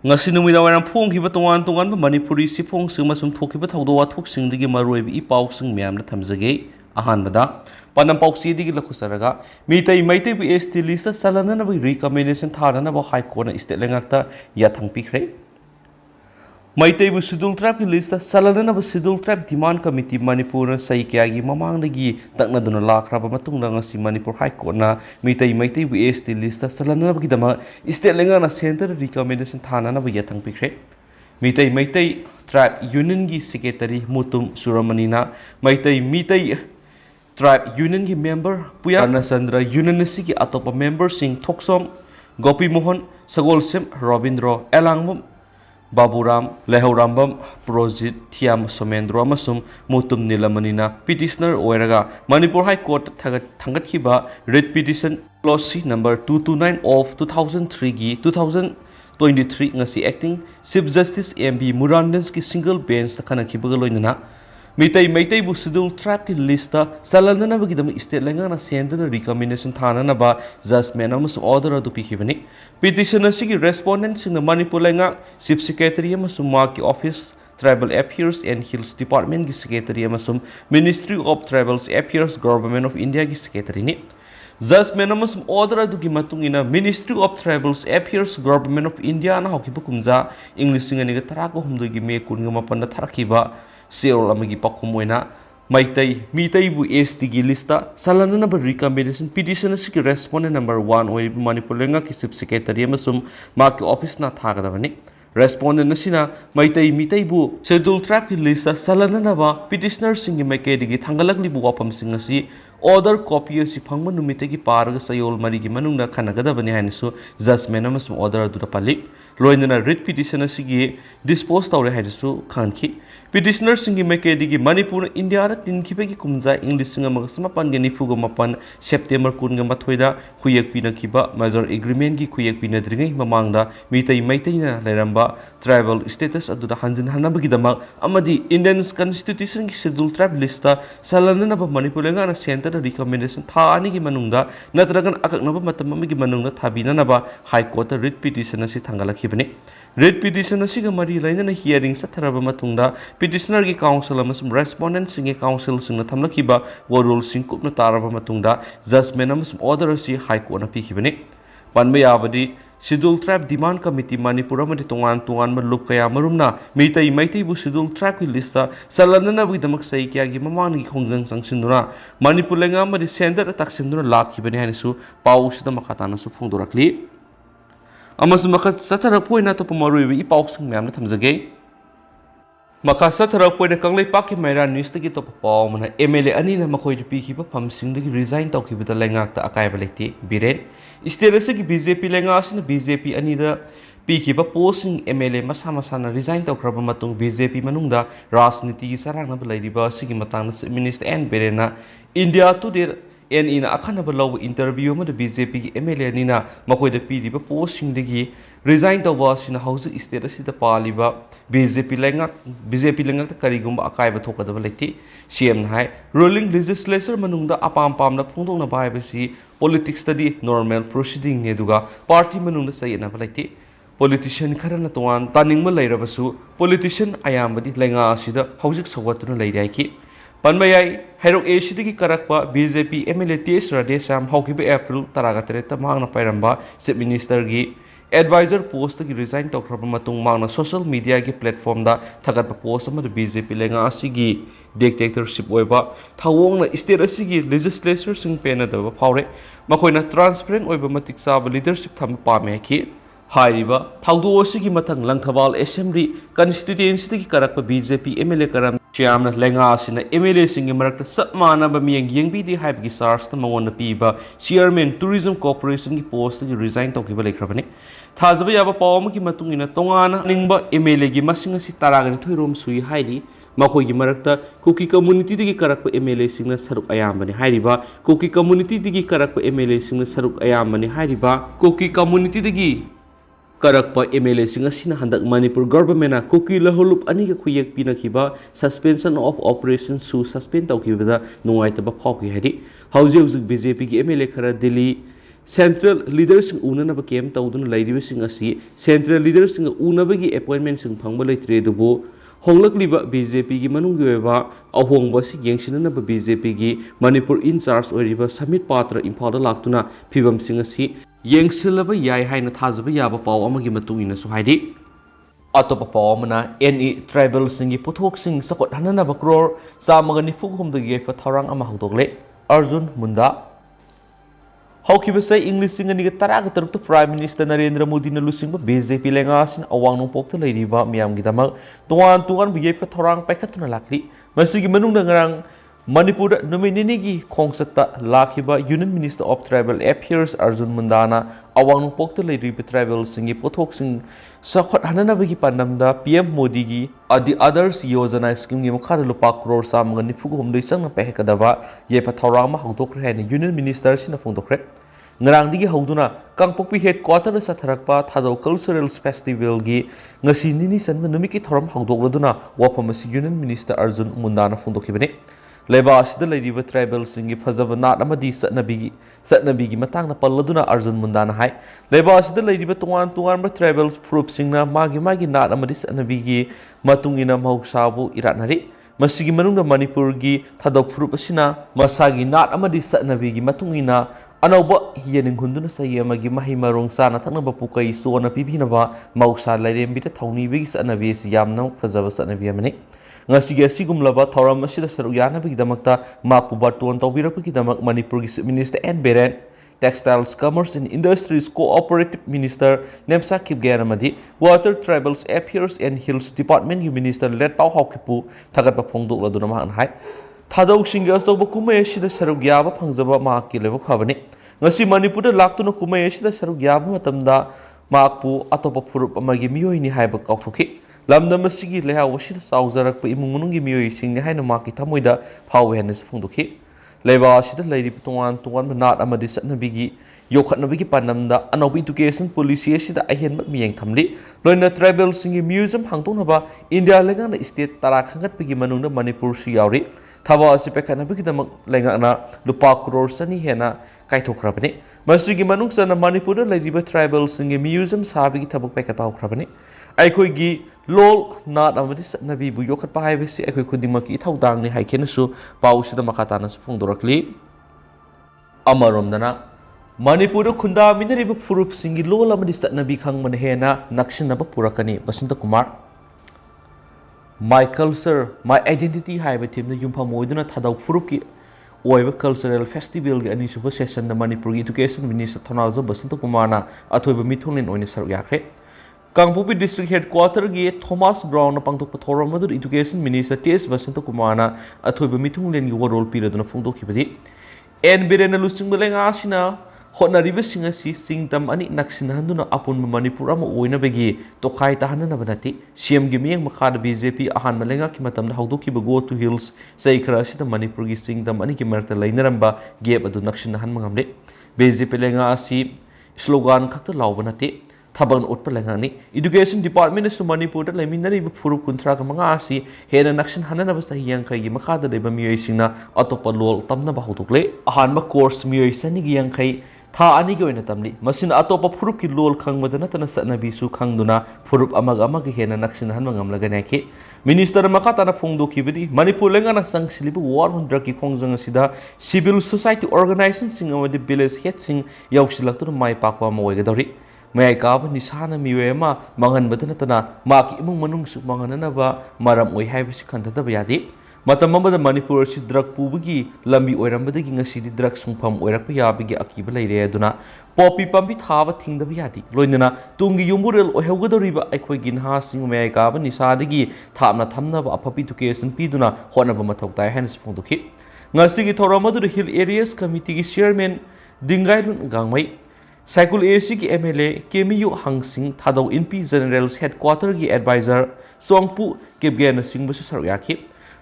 ngasi numidawaram phongkiba tongan tongan Manipuri siphongsing masum thokiba thawdo wathoksingi maroibi ipausing miyamna thamjage ahanbada panam pausidigi lakhusaraga Meitei bu ST list chalhananaba recommendation thananaba high court na state lengakta yathang pikre Meitei bu schedule tribe ki list chalhananaba schedule tribe demand committee Manipur sai kyagi mamangdagi taknaduna lakraba matungda ngasi Manipur high court na Meitei bu ST list chalhananaba ki dama state lenga na center recommendation thananaba yathang pikre Meitei tribe union gi secretary mutum suramani na Meitei tribe union ki member puya Anasandra union ki atopa member sing thoksom Gopi Mohan Sagolsem Robindro Elangmum Baburam Lehaurambam Projit Thiam Somendro amasum mutum nilamanina petitioner oiraga Manipur High Court thangatkiba writ petition clause C number 229 of 2003 gi 2023 ngasi acting Chief Justice MB Murandens ki single bench takanakibaga loinana Meitei bu schedule tribe ki list chalhananaba ki dama state lenga na sendana recommendation thananaba judgment amasum order adu pikibani petition asigi respondent sing Manipur lenga chief secretary amasum ki office tribal affairs and hills department ki secretary amasum ministry of tribal affairs government of India ki secretary ni judgment amasum order adu ki matungina ministry of tribal affairs government of India na hokiba kumja english ngani ga tarako humdo gi me kunga mapan da tharakiba Seoul amagi pakumoina Meitei bu ST gi lista chalhananaba recommendation petition asiki respondent number 1 oi Manipur lenga ki chief secretary amasum maki office na thagadabani respondent asina Meitei bu schedule tribe ki lista chalhananaba petitioner singi maikedi thangalakli bu wapam sing asi order copy asi phangma numitegi paraga sayol mari gi manungna khanagadabani hanisu judgment amasum order adu da pali loinana writ petition asigi dispose tawre hanisu khanki petitioner singi maikedi Manipur India ra tinkibegi kumja English singa magasma pange nifuga mapan September kunga mathoida kuyak pina kiba major agreement gi kuyak pina dringai mamangda Meitei na leramba tribal status adu da hanjin hanaba gi dama amadi Indian constitution gi schedule tribe list chalhananaba Manipur lenga na center recommendation tha ani gi manungda natragan akaknaba matam gi manungda thabinanaba high court writ petition asi thangalakibani writ petition asiga mari lainana hearing satharaba matungda petitioner gi council amasum respondent singi council singna thamlakiba warul singkupna taraba matungda judgment amasum order asi high court na pikibani panba yabadi schedule tribe demand committee Manipur amadi tongan ma lup kaya marumna Meitei bu schedule tribe ki list chalhananaba gi damak sai kya gi mamang gi khongjang sangsinduna Manipur lenga amadi center taksinduna lakhibani hanisu pau sida makhatana su phongdorakli amasum makhat sathara poina to pamaruibi ipausing myamna thamjage makha sathara poina kanglei pakki maira news tagi to paw mana MLA ani na makhoi pi khiba phamsing dagi resign tawkhibada lengak ta akaiba lekti biren state asigi BJP lenga asina BJP ani da pi khiba posting MLA masa na resign tawkhraba matung BJP manungda rajniti gi sarang na lairiba asigi matang minister N Berena India today and in akhanaba law interview ma BJP ki MLA ni na makhoi da pi riba posting dagi resign tawba sina house state asida paliba BJP lenga ta karigumba akaiba thokadaba lekti CM hai ruling legislature manungda apam na phongdong na bai basi politics study normal proceeding ne duga party manungda sayena lekti politician kharana tongan taningma leirabasu politician ayambadi lenga asida hojik sawatuna leirai ki panmayai Herok Asidiki karakpa BJP MLA TS Radesham Hokiba April Taragatret Mangna Pairamba Chief Minister gi advisor post gi resign tawkraba matung mangna social media gi platform da thagatpa post ama BJP lenga asigi dictatorship oiba thawongna state asigi legislature sing pena da phawre makoina transparent oiba matik saba leadership tham pame ki hairiba thawdu asigi mathang langthawal assembly constituency gi karakpa BJP MLA karam Chiamna lenga asina MLA singi marakta sapmana ba miyang yengbi di hype gi SARS ta mangona piba chairman tourism corporation gi post gi resign tawkiba lekrabani thajaba yaba pawma gi matungina tongana ningba MLA gi masinga si taragani thoirom sui hairi makhoi gi marakta kuki community digi karakpa MLA singna saruk ayambani hairiba kuki community digi karakpa MLA singna saruk ayambani hairiba kuki community digi karakpa MLA singa sina handak Manipur government na kuki lahulup ani ga khuyak pinakiba suspension of operation su suspend tawkibada nungai taba phawki hari hauji BJP gi MLA khara Delhi Central leaders unanaba kem tawduna lairibasing asi Central leaders unabagi appointment sing phangba leitre dubu honglakliba BJP gi manunggi oiba ahongba si yengsinanaba BJP gi Manipur in charge oiriba Samit Patra Imphal laktuna phibam sing asi yengsilaba yai haina thajaba yaba paw amagi matungina su haidi atop paw amana NE tribal singi puthok sing sakot hananaba crore samaga nifuk humdagi fa tharang ama hawdokle Arjun Munda Hawkibasay English sing ani taraga tarukta Prime Minister Narendra Modi na lusingba BJP lengasin awang nung pokta lairiba miyamgi damak tungan BJP thorang paikatuna lakli masigi manungda ngarang Manipur nominee khongsata lakhiba Union Minister of Tribal Affairs Arjun Mundana awang nung pokta lairiba tribal singi pothok sing sakhot hananabagi panamda PM Modi gi adi others yojana scheme gi makhada lupa crore samga nifugu humdui changna pehekadaba yepa thorang ma hawdokre haina Union Minister sina phongdokre ngarang digi hawduna kangpokpi headquarter sa tharakpa thado cultural festival gi ngasi nini sanma numiki thoram hawdokladuna wafam asi Union Minister Arjun Mundana phongdokhibani leba asida lairiba tribal singi fajaba nat amadi satnabigi matangna palladuna Arjun Mundana hai leba asida lairiba tungan ba tribal group singna magi nat amadi satnabigi matungina mahuksabu iratnari masigi manungda Manipur gi thadok group asina masagi nat amadi satnabigi matungina anauba yening hunduna sayamagi mahimarong sana thaknaba pukai sona pibhinaba mausa lairembita thaunibigi satnabi si yamna fajaba satnabi amani ngasigi asigumlaba thoram asida saru yanabagi damakta mapu barton tawbirakpagi damak Manipur gi Minister N Beren Textiles Commerce and Industries Cooperative Minister Nemsa Kipganamadi Water Tribals Affairs and Hills Department Minister Let Pau Hawkipu thagatpa phongdokladuna mahan hai thadok singa asoba kumai asida saru yaba phangjaba mahakki leba khabani ngasi Manipur da laktuna kumai asida saru yaba matamda mahakpu atopa phurup amagi miyoi ni haiba kauthoki lamdam asigi lehaw asida saujarakpa imung manunggi miyoi singni haina mahakki thamoida phawe hanas phongdoki leba asida lairi tungan nat amadi satnabigi yokhatnabigi panamda anobi education policy asida ahenba miyeng thamli loina tribal singi museum hangtonaba India lengana state tara khangatpigi manungna Manipur su yauri thaba asi pekhanabigi damak lengana lupa crore sani hena kaithokrabani masigi manungsana Manipur lairiba tribal singi museum sabigi thabak pekhat pawkrabani aikoigi lol nat amadi satnabi bu yokhat pa haibesi aikoi khudimaki thaudang ni haikenasu pausida makhatana su phongdorakli amaromdana Manipur khunda minariba furup singi lol amadi satnabi khangmana hena naksinaba purakani Basanta Kumar My culture my identity haiba thimna yumpham oiduna thadau furuki oiba cultural festival gi ani suba session na Manipur education minister Thonajo Basanta Kumar na athoiba mithonin oina saru yakhe Kangpopi district headquarter gi Thomas Brown na pangtok pathoram madu education minister TS Basanta Kumar na athoiba mithunglen gi role piraduna phongdokhibadi en birena lusing belenga asina hotnariba singasi singtam ani naksinhanduna apun Manipur ama oinabagi tokhai tahananaba nati CM gi miyeng makhada BJP ahan malenga ki matamda hawdokiba go to hills saikhra sida Manipur gi singtam ani ki marta lainaramba gap adu naksinhan mangamle BJP lenga asi slogan khakta lawba nati thabang utpa lengani education department su Manipur da leminari furup kuntra ka manga asi hena naksin hananaba sahiyang kai gi makhada deba miyoi singna atopa lol tamna ba hawdokle ahan ma course miyoi sani gi yang kai tha ani gi oina tamli masin atopa furup ki lol khangmada natana satnabi su khangduna furup amag hena naksin han mangamlaga neki minister makhata na phongdoki bidi Manipur lengana sangsilibu 100 ki khongjang asida civil society organization sing amadi village head sing yausilaktu mai pakwa ma oigadori May kaba ni sana miwema mangan batanatana maki imong manungsu mangananaba maram oy haibisi khantadaba yadi matam amada Manipur si drug pubugi lambi oirambadagi ngasidi drug sungpham oirakpa yabigi akiba leire aduna popi pambi thaba thingdaba yadi loinana tungi yumburel oihaugadoriba aikhoigi nha sing may kaba ni sadagi thamna thamnaba apapi education piduna honaba mathau tai hanas phongdoki ngasigi thoramadu hill areas committee gi chairman Dingairun Gangmai Cycle AC ki MLA KMU Hangsing Thadau NP General's Headquarter ki Advisor Songpu Kipgena Singh basu saru yakhi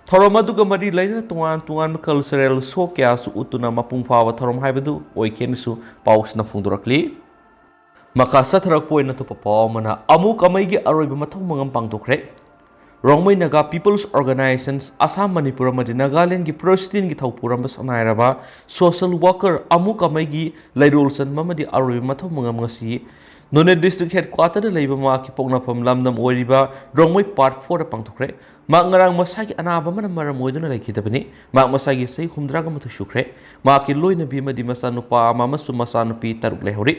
Thoramadu ga mari laina tungan cultural show kya su utuna mapung fawa thoram haibadu oiken su paus na phungdorakli makasa tharak poina to papa mana amu kamai gi aroi ba mathong mangam pangtokre Rongmei Naga People's Organizations Assam Manipur amadi Nagaland gi President gi thaupuram sanairaba social worker amuk amagi lairolsan mamadi arui mathau mangam ngasi None District Headquarter leiba ma ki pognafam lamdam oiriba Rongmei Part 4 da pangthokre ma ngarang masagi anaba man maram oiduna laikidabani ma masagi sei humdraga mathu shukre ma ki loina bi madi masanupa mamasu masanupi taruk lehori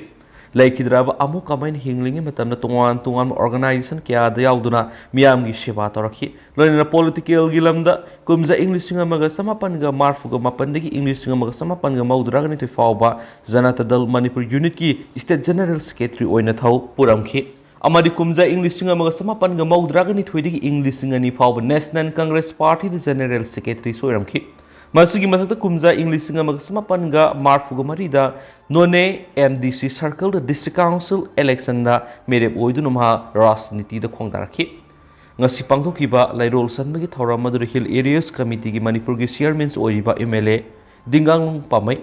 laikidraba amu kamain hinglingi matamna tungan organization kya da yauduna miyam gi shiba toraki loina political gi lamda kumza english singa maga samapan ga marfu ga mapandagi english singa maga samapan ga maudraga ni fawba janata dal manipur unit ki state general secretary oina thau puramki amadi kumza english singa maga samapan ga maudraga ni thoidigi english singa ni fawba national congress party the general secretary soiramki Masigi masakta kumza English singa magasamapan ga marfu ga marida none MDC circle the district council election da mere oidunu ma rasniti da khongdaraki ngasi pangthokiba lairol sanmagi thawra madur hill areas committee gi manipur gi chairman oiba MLA dingang pamai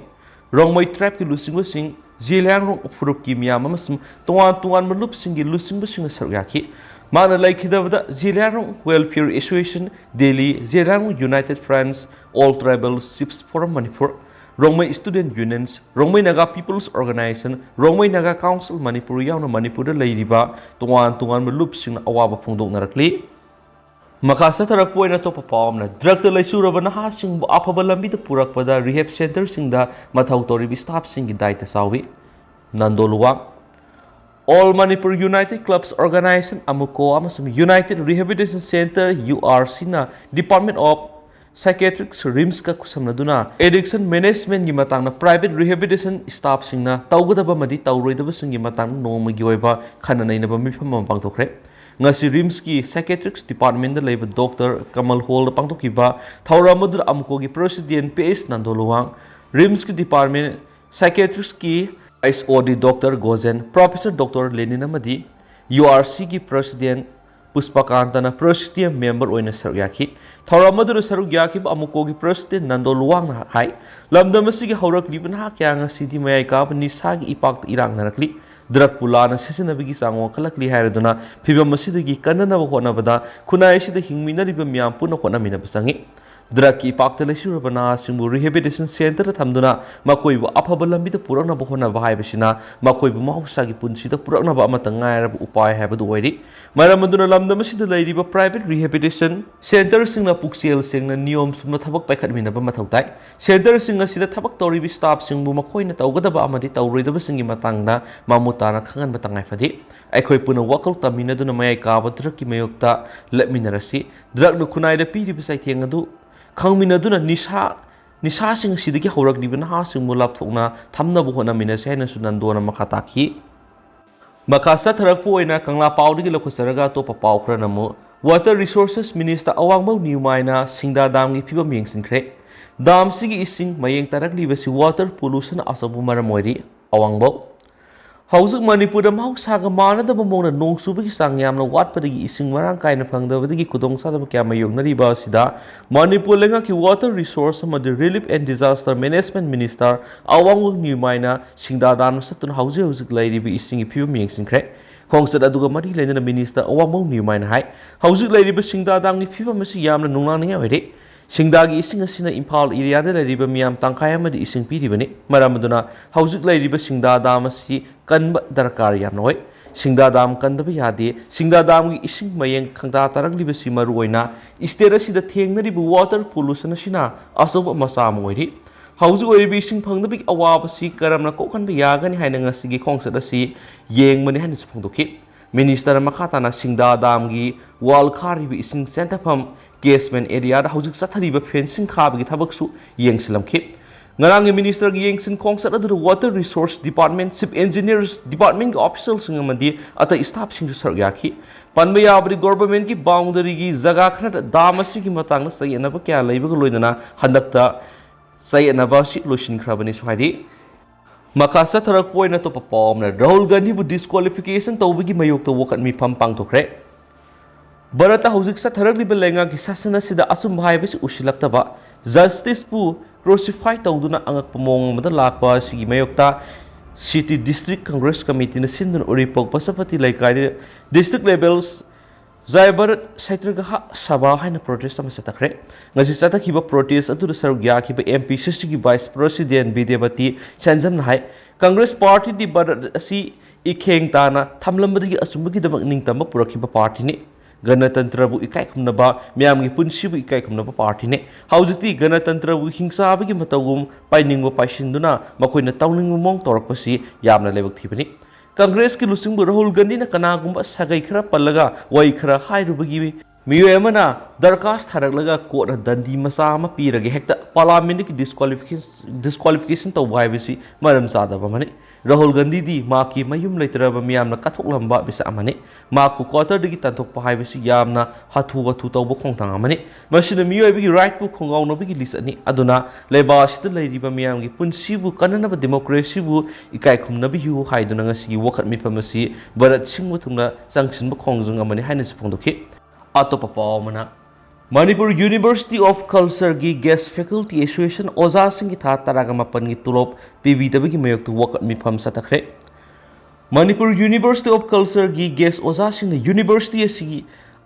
rongmoi tribe ki lusing sing jilang rong furup ki miyam amasum tuan malup sing gi lusing sing saryaki Mana laikidabda Zilarong Welfare Association Delhi Zilarong United Friends All Tribal Ships Forum Manipur Rongmei Student Unions Rongmei Naga People's Organization Rongmei Naga Council Manipur yauna Manipur da leiriba tungan malup sing awaba phungdok narakli Makasa tarak poina to papamna drug da laisuraba na ha sing afaba lambi da purakpada rehab center sing da mathau toribi staff sing gi daita sawi nandoluwa All Manipur United Clubs Organization Amuko Amasum United Rehabilitation Center URC na Department of Psychiatric RIMS ka kusamnaduna Addiction Management gi matang na private rehabilitation staff sing na tawgadaba madi tawroidaba sing gi matang nongma gi oiba khananai na ba mifam pangthokre ngasi RIMS ki Psychiatric Department da leiba Dr. Kamal Hall da pangthokiba thawra madur amuko gi President PS Nandoluwang RIMS ki Department Psychiatric ki SOD Dr. Gozen, Professor Dr. Lenin Amadi, URC ki President Puspakantana President Member oina saryaki, Thawra Madura sarugyaki ba amuko ki President Nandoluwang na hai, lamdamasi ki haurak liban ha kya nga City Mayay ka ni sagi ipak irang narakli, drug pula na sisinabigi sangwa kalakli hayraduna, piba masidagi kanana wa nabada, kunay sida hingmina riba miyampu na kona minabasangi. Drug ki ipak telesura bana simbu rehabilitation center thamduna makoi bu afaba lambi da purakna bohona bahai basina makoi bu mahausa gi punsi da purakna ba amata ngaira bu upai ha badu wairi maramaduna lamda masida lairi ba private rehabilitation center singna puksel singna niyom sumna thabak paikhat mina ba mathautai center singa sida thabak tori bi staff singbu makoi na tawgada ba amadi tawroi da singi matangna mamuta na khangan batangai fadi aikhoi puna wakal tamina duna mayai ka ba drug ki mayokta lepminarasi drug nu kunai da piri bisai thengadu Kangmina duna nisa sing sidiki haurak di bana sing mulap thokna thamna bu hona mina sehna sunan dona makhataki makasa tharak po ina kangla pawdigi lokhosaraga to papaw khra namu Water Resources Minister awangmau niumaina singda dam gi phibam yengsinkre dam sigi ising mayeng tarak libasi water pollution asabu maramoiri awangmau Hausuk Manipur mahausaga manadaba mona nongsubi sangyamna watpadagi ising marang kaina phangdabadagi kudongsadaba kya mayongnariba sida Manipur lenga ki Water Resource amadi Relief and Disaster Management Minister awangwang niumaina singdadan satun hausuk lairibi ising phibam yengsinkre khongsat aduga mari lena minister awangwang niumaina hai hausuk lairibi singdadang ni phibam asi yamna nungnangninga wede Singdagi ising asina Impal area da lariba miyam tangkaya madi ising piribani maramaduna hausuk lariba singda dam asi kanba darkar yam noi singda dam kandaba yade singda dam gi ising mayeng khangda tarak liba si maruoina istera sida thengnariba water pollution asina asoba masa moiri hausuk oiribi ising phangdabi awaba si karamna kokhanba yagani haina ngasigi khongsat asi yengmani haina phangdoki minister makhatana singda dam gi wal kharibi ising sentafam Casement area da hausuk sathariba fencing khabagi thabaksu yengsilamkhi ngarang minister gi yengsin khongsat adu Water Resource Department Chief Engineers Department officials ngamadi ata staff sing saryakhi panba yabri government ki boundary gi jaga khana damasi gi matang na sayenaba kya leibaga loinana handakta sayenaba si losin khrabani suhadi makasa tharak poina to papomna Rahul Gandhi bu disqualification tawbigi mayok to wakat mi pampang to kre Barata hausik sa tharak liba lenga ki sasana sida asum bhai basi usilaktaba justice pu crucify tawduna angak pamong mada lakpa sigi mayokta city district congress committee na sindun uripok pasapati laikai district levels Jai Bharat Saitragaha Sabha haina protest ama satakre ngasi satakhiba protest adu saruk yakhiba MP Sisigi Vice President Bidebati Sanjam hai Congress Party di Bharat asi ikheng tana thamlambadagi asumbagi damak ningtamba purakhiba party ni Ganatantra bu ikai kumnaba miyamgi punsi bu ikai kumnaba party ne haujiti Ganatantra bu hingsa abagi matawum painingwa paisinduna makoina tawningwa mong torakpasi yamna lebak thibani Congress ki lusing bu Rahul Gandhi na kanagumba sagai khara pallaga wai khara hairubagi miyo emana darkas tharaklaga court dandi masa ama pirage hekta parliament ki disqualification to bisi maram sada bamane Rahul Gandhi di maki mayum leitraba miyamna kathoklamba bisa amane maku quarter digi tantok pahai bisi yamna hathu tawbo khongtang amane masina miyo bigi right bu khongau no bigi list ani aduna leba sita leiriba miyamgi punsi bu kananaba democracy bu ikai khumna bi hu haiduna ngasi wakat mi phamasi Bharat Singh bu thungna sangsin bu khongjung amane haina sipongdoki Atopa Pawmana Manipur University of Culture gi Guest Faculty Association Oza Singh tha taraga mapan gi tulop PBW gi mayok tu wakat mifam satakre Manipur University of Culture gi Guest Oza Singh University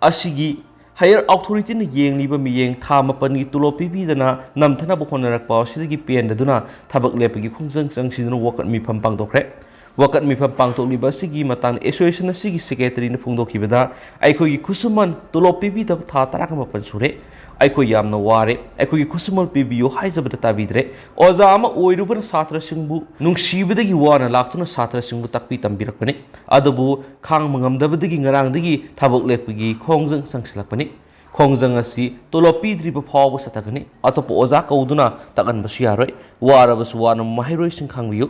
asigi higher authority na yengliba miyeng tha mapan gi tulop PB dana namthana bu khonarak paw sidagi pen daduna thabak lepagi khungjang changsin wakat mifam pangdokre Wakat mifam pangtokliba sigi matang association sigi secretary na phungdokhibada aikoi gi khusuman tulop pibi da tha taraka mapan sure aikoi yamna ware aikoi gi khusumal pibi yo haijabada tabidre oza ama oirubana satra singbu nungsibadagi wana laktuna satra singbu takpi tambirakpani adabu khang mangamdabadagi ngarangdagi thabak lepagi khongjang sangsilakpani khongjang asi tolopi driba phaw satagani atopo oza kauduna takan basu yaroi warabasu wana mahairoi sing khangbiyo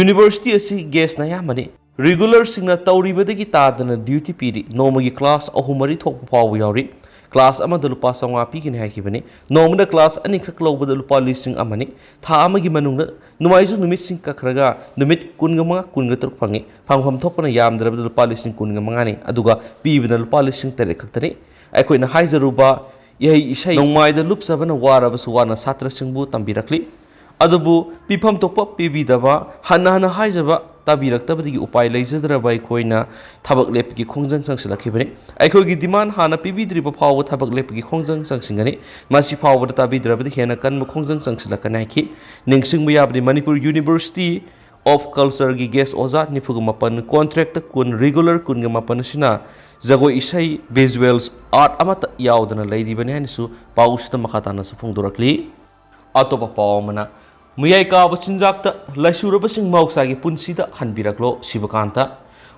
university asi guest na yamani regular singna tauribadagi tadana duty piri nomagi class ahumari thok phaw yauri class amada lupa sangwa pigini haikibani nomada class ani khak lobada lupa lising amani tha amagi manungna numaisu numit sing kakhraga numit kunga truk phangi phangpham thokpana yamdrabada lupa lising kunga mangani aduga pibina lupa lising tere khaktani ꯑꯩꯈꯣꯏꯅ ꯍꯥꯏꯖꯔꯨꯕ ꯏꯍꯩ ꯏꯁꯩ ꯅꯣꯡꯃꯥꯏꯗ ꯂꯨꯞꯆꯕꯅ ꯋꯥꯔꯕꯁꯨ ꯋꯥꯅ ꯁꯥꯇ꯭ꯔꯁꯤꯡꯕꯨ ꯇꯝꯕꯤꯔꯛꯂꯤ ꯑꯗꯨꯕꯨ ꯄꯤꯐꯝ ꯊꯣꯛꯄ ꯄꯤꯕꯤꯗꯕ ꯍꯟꯅ ꯍꯥꯏꯖꯕ ꯇꯥꯕꯤꯔꯛꯇꯕꯗꯒꯤ ꯎꯄꯥꯏ ꯂꯩꯖꯗ꯭ꯔꯕ ꯑꯩꯈꯣꯏꯅ ꯊꯕꯛ ꯂꯦꯞꯄꯒꯤ ꯈꯣꯡꯖꯪ ꯆꯪꯁꯤꯜꯂꯛꯈꯤꯕꯅꯤ ꯑꯩꯈꯣꯏꯒꯤ ꯗꯤꯃꯥꯟ ꯍꯥꯟꯅ ꯄꯤꯕꯤꯗ꯭ꯔꯤꯕ ꯐꯥꯎꯕ ꯊꯕꯛ ꯂꯦꯞꯄꯒꯤ ꯈꯣꯡꯖꯪ ꯆꯪꯁꯤꯟꯒꯅꯤ ꯃꯁꯤ ꯐꯥꯎꯕꯗ ꯇꯥꯕꯤꯗ꯭ꯔꯕꯗꯤ ꯍꯦꯟꯅ ꯀꯟꯕ ꯈꯣꯡꯖꯪ ꯆꯪꯁꯤꯜꯂꯛꯀꯅꯤ ꯍꯥꯏꯈꯤ ꯅꯤꯡꯁꯤꯡꯕ ꯌꯥꯕꯗꯤ Manipur university of Culture gi guest oza nifuga mapan contract kun regular kun ga mapan sina jagoi isai visuals art amata yaudana leidi bani hanisu pausta makhatana su phungdurakli atopa pawmana muyai ka bachinjak ta lasuraba sing mauksa gi punsida hanbiraklo sibakanta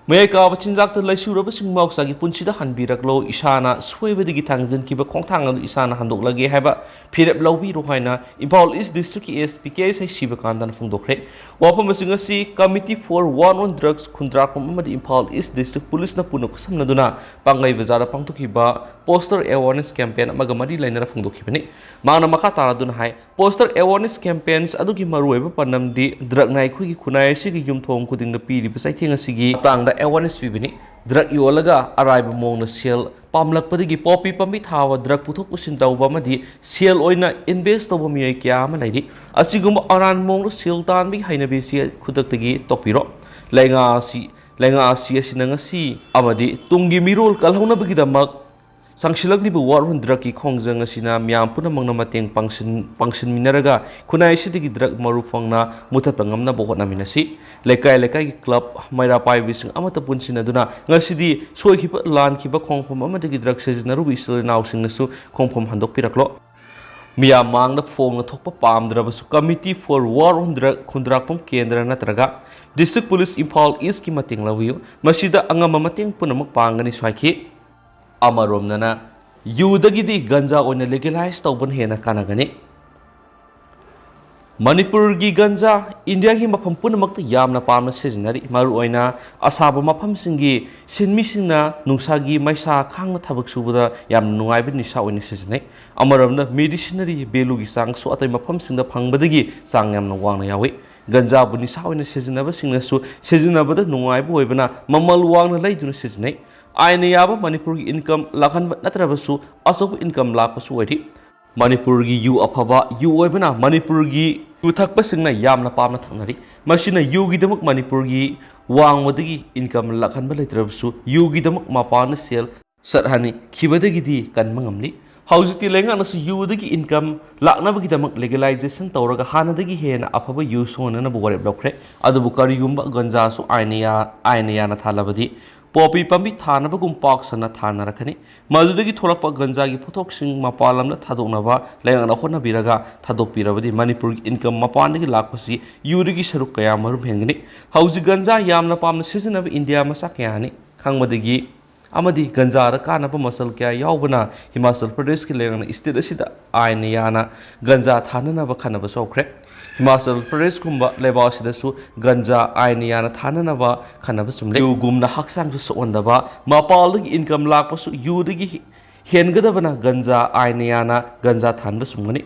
muyai ka bachinjak ta lasuraba sing mauksa gi punsida hanbiraklo isana soibadigi thangjin kiba khongthang adu isana handoklage haiba phirep lawbi rohaina Imphal East District SPK sai sibakanta na phungdokre wapam singa si Committee for War on Drugs khundrakam amadi Imphal East District Police na puno samnaduna pangai bazara pangtokhiba poster awareness campaign amaga mari lainara phungdokhibani mana makha taraduna hai poster awareness campaigns adugi maruiba panamdi drug nai khugi khunai sigi yumthom khuding na piri basai thenga sigi tangda awareness pibini drug yolaga araiba mongna sel pamlakpadagi popi pambi thawa drug puthok pusin tawba madi sel oina invest tawba miyai kya ama lairi asigumba aran monglo sel tanbi hainabi si khudaktagi topiro lainga asi asinanga si amadi tungi mirol kalhona bagi damak sangsilaklibu warhun drug ki khongjang asina miyam punamangna mateng pangsin minaraga khunai sidigi drug marufangna mutapangam na bohot naminasi lekai ki club maira pai bising amata punsina duna ngasidi soikhiba lan khiba khongphom amadagi drug sejinaru bisil nausing nasu khongphom handok piraklo miyam mangna phongna thokpa pamdrabasu Committee for War on Drug khundrakpam kendra natraga District Police Imphal East ki mateng lawiyo masida angama mateng punamak pangani swaikhi amaromnana yudagidi ganja oina legalize tawban hena kanagani Manipur gi ganja India gi mafam punamakta yamna pamna sejinari maru oina asaba mafam singi sinmi singna nungsa gi maisa khangna thabak subada yam nungaiba nisa oina sejinai amaromna medicinary value gi sang so atai mafam singda phangbadagi sang yamna wangna yawi ganja bu nisa oina sejinaba singna su sejinabada nungaiba oibana mamal wangna laiduna sejinai aina yaba Manipur gi income lakhan natrabasu asobu income lakpasu oidi Manipur gi yu afaba yu oibana Manipur gi yu thakpa singna yamna pamna thangnari masina yu gi damak Manipur gi wangwadagi income lakhan ba leitrabasu yu gi damak mapana sel ꯆꯠꯍꯟꯈꯤꯕꯗꯒꯤꯗꯤ ꯀꯟꯕ ꯉꯝꯂꯤ ꯍꯧꯖꯤꯛꯇꯤ ꯂꯩꯉꯥꯛꯅꯁꯨ ꯌꯨꯗꯒꯤ income ꯂꯥꯛꯅꯕꯒꯤꯗꯃꯛ ꯂꯦꯒꯦꯂꯥꯏꯖꯦꯁꯟ ꯇꯧꯔꯒ ꯍꯥꯟꯅꯗꯒꯤ ꯍꯦꯟꯅ ꯑꯐꯕ ꯌꯨ ꯁꯨꯡꯍꯟꯅꯅꯕ ꯋꯥꯔꯦꯞ ꯂꯧꯈ꯭ꯔꯦ ꯑꯗꯨꯕꯨ ꯀꯔꯤꯒꯨꯝꯕ ꯒꯟꯖꯥꯁꯨ ꯑꯥꯏꯟꯅ ꯌꯥꯅ ꯊꯥꯜꯂꯕꯗꯤ ꯄꯣꯄꯤ ꯄꯥꯝꯕꯤ ꯊꯥꯅꯕꯒꯨꯝ ꯄꯥꯛ ꯁꯟꯅ ꯊꯥꯅꯔꯛꯀꯅꯤ ꯃꯗꯨꯗꯒꯤ ꯊꯣꯛꯂꯛꯄ ꯒꯟꯖꯥꯒꯤ ꯄꯣꯠꯊꯣꯛꯁꯤꯡ ꯃꯄꯥꯟ ꯂꯝꯗ ꯊꯥꯗꯣꯛꯅꯕ ꯂꯩꯉꯥꯛꯅ ꯍꯣꯠꯅꯕꯤꯔꯒ ꯊꯥꯗꯣꯛꯄꯤꯔꯕꯗꯤ ꯃꯅꯤꯄꯨꯔꯒꯤ ꯏꯟꯀꯝ ꯃꯄꯥꯟꯗꯒꯤ ꯂꯥꯛꯄꯁꯤ ꯌꯨꯗꯒꯤ ꯁꯔꯨꯛ ꯀꯌꯥ ꯃꯔꯨꯝ ꯍꯦꯟꯒꯅꯤ ꯍꯧꯖꯤꯛ ꯒꯟꯖꯥ ꯌꯥꯝꯅ ꯄꯥꯝꯅ ꯁꯤꯖꯤꯟꯅꯕ ꯏꯟꯗꯤꯌꯥ ꯃꯆꯥ ꯀꯌꯥꯅꯤ ꯈꯪꯕꯗꯒꯤ ꯑꯃꯗꯤ ꯒꯟꯖꯥꯗ ꯀꯥꯟꯅꯕ ꯃꯆꯜ ꯀꯌꯥ ꯌꯥꯎꯕꯅ ꯍꯤꯃꯥꯆꯜ ꯄ꯭ꯔꯗꯦꯁꯀꯤ ꯂꯩꯉꯥꯛꯅ ꯏꯁꯇꯦꯠ ꯑꯁꯤꯗ ꯑꯥꯏꯟꯅ ꯌꯥꯅ ꯒꯟꯖꯥ ꯊꯥꯅꯅꯕ ꯈꯟꯅꯕꯁꯨ ꯍꯧꯈ꯭ꯔꯦ ꯍꯤꯃꯥꯆꯜ ꯄ꯭ꯔꯗꯦꯁꯀꯨꯝꯕ ꯂꯩꯕꯥꯛ ꯑꯁꯤꯗꯁꯨ ꯒꯟꯖꯥ ꯑꯥꯏꯟꯅ ꯌꯥꯅ ꯊꯥꯅꯅꯕ ꯈꯟꯅꯕ ꯆꯨꯝꯂꯦ ꯌꯨꯒꯨꯝꯅ ꯍꯛꯆꯥꯡꯁꯨ ꯁꯣꯛꯍꯟꯗꯕ ꯃꯄꯥꯟꯗꯒꯤ ꯏꯟꯀꯝ ꯂꯥꯛꯄꯁꯨ ꯌꯨꯗꯒꯤ ꯍꯦꯟꯒꯗꯕꯅ ꯒꯟꯖꯥ ꯑꯥꯏꯟꯅ ꯌꯥꯅ ꯒꯟꯖꯥ ꯊꯥꯟꯕ ꯆꯨꯝꯒꯅꯤ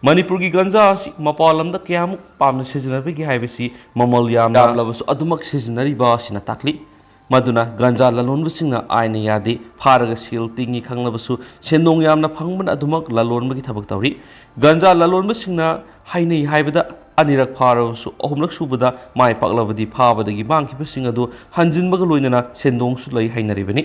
ꯃꯅꯤꯄꯨꯔꯒꯤ ꯒꯟꯖꯥ ꯑꯁꯤ ꯃꯄꯥꯟ ꯂꯝꯗ ꯀꯌꯥꯃꯨꯛ ꯄꯥꯝꯅ ꯁꯤꯖꯤꯟꯅꯕꯒꯦ ꯍꯥꯏꯕꯁꯤ ꯃꯃꯜ ꯌꯥꯝꯂꯕꯁꯨ ꯑꯗꯨꯃꯛ ꯁꯤꯖꯤꯟꯅꯔꯤꯕ ꯑꯁꯤꯅ ꯇꯥꯛꯂꯤ ꯃꯗꯨꯅ ꯒꯟꯖꯥ ꯂꯂꯣꯟꯕꯁꯤꯡꯅ ꯑꯥꯏꯟꯅ ꯌꯥꯗꯦ ꯐꯥꯔꯒ ꯁꯦꯜ ꯇꯤꯡꯉꯤ ꯈꯪꯂꯕꯁꯨ ꯁꯦꯟꯗꯣꯡ ꯌꯥꯝꯅ ꯐꯪꯕꯅ ꯑꯗꯨꯃꯛ ꯂꯂꯣꯟꯕꯒꯤ ꯊꯕꯛ ꯇꯧꯔꯤ ꯒꯟꯖꯥ ꯂꯂꯣꯟꯕꯁꯤꯡꯅ ꯍꯥꯏꯅꯩ ꯍꯥꯏꯕꯗ ꯑꯅꯤꯔꯛ ꯐꯥꯔꯕꯁꯨ ꯑꯍꯨꯝꯂꯛ ꯁꯨꯕꯗ ꯃꯥꯏ ꯄꯥꯛꯂꯕꯗꯤ ꯐꯥꯕꯗꯒꯤ ꯃꯥꯡꯈꯤꯕꯁꯤꯡ ꯑꯗꯨ ꯍꯟꯖꯤꯟꯕꯒ ꯂꯣꯏꯅꯅ ꯁꯦꯟꯗꯣꯡꯁꯨ ꯂꯩ ꯍꯥꯏꯅꯔꯤꯕꯅꯤ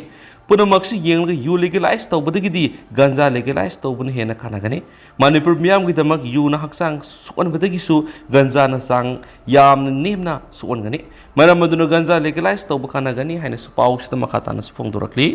ꯄꯨꯝꯅꯃꯛꯁꯤ ꯌꯦꯡꯂꯒ ꯌꯨ ꯂꯤꯒꯦꯂꯥꯏꯖ ꯇꯧꯕꯗꯒꯤꯗꯤ ꯒꯟꯖꯥ ꯂꯤꯒꯦꯂꯥꯏꯖ ꯇꯧꯕꯅ ꯍꯦꯟꯅ ꯀꯥꯟꯅꯒꯅꯤ ꯃꯅꯤꯄꯨꯔ ꯃꯤꯌꯥꯝꯒꯤꯗꯃꯛ ꯌꯨꯅ ꯍꯛꯆꯥꯡ ꯁꯣꯛꯍꯟꯕꯗꯒꯤꯁꯨ ꯒꯟꯖꯥꯅ ꯆꯥꯡ ꯌꯥꯝꯅ ꯅꯦꯝꯅ ꯁꯣꯛꯍꯟꯒꯅꯤ ꯃꯔꯝ ꯑꯗꯨꯅ ꯒꯟꯖꯥ ꯂꯤꯒꯦꯂꯥꯏꯖ ꯇꯧꯕ ꯀꯥꯟꯅꯒꯅꯤ ꯍꯥꯏꯅꯁꯨ ꯄꯥꯎꯁꯤꯗ ꯃꯈꯥ ꯇꯥꯅꯁꯨ ꯐꯣꯡꯗꯣꯔꯛꯂꯤ